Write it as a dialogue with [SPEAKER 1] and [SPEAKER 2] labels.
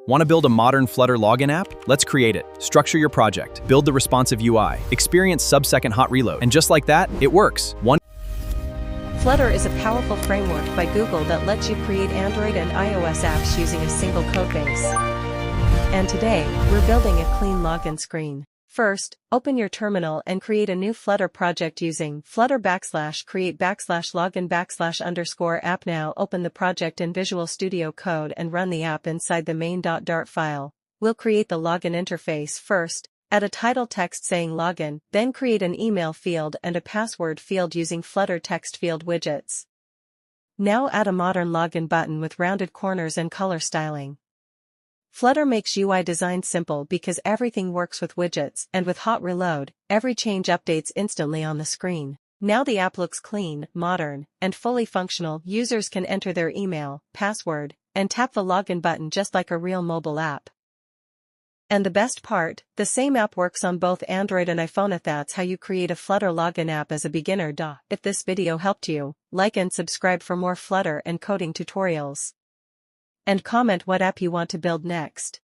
[SPEAKER 1] Want to build a modern Flutter Login app? Let's create it. Structure your project, build the responsive UI, experience sub-second hot reload, and just like that, it works.
[SPEAKER 2] Flutter is a powerful framework by Google that lets you create Android and iOS apps using a single codebase. And today, we're building a clean login screen. First, open your terminal and create a new Flutter project using flutter_create_login_app. Now open the project in Visual Studio Code and run the app inside the main.dart file. We'll create the login interface first. Add a title text saying login, then create an email field and a password field using Flutter text field widgets. Now add a modern login button with rounded corners and color styling. Flutter makes UI design simple because everything works with widgets, and with hot reload, every change updates instantly on the screen. Now the app looks clean, modern, and fully functional. Users can enter their email, password, and tap the login button just like a real mobile app. And the best part, the same app works on both Android and iPhone. That's how you create a Flutter Login app as a beginner. If this video helped you, like and subscribe for more Flutter and coding tutorials. And comment what app you want to build next.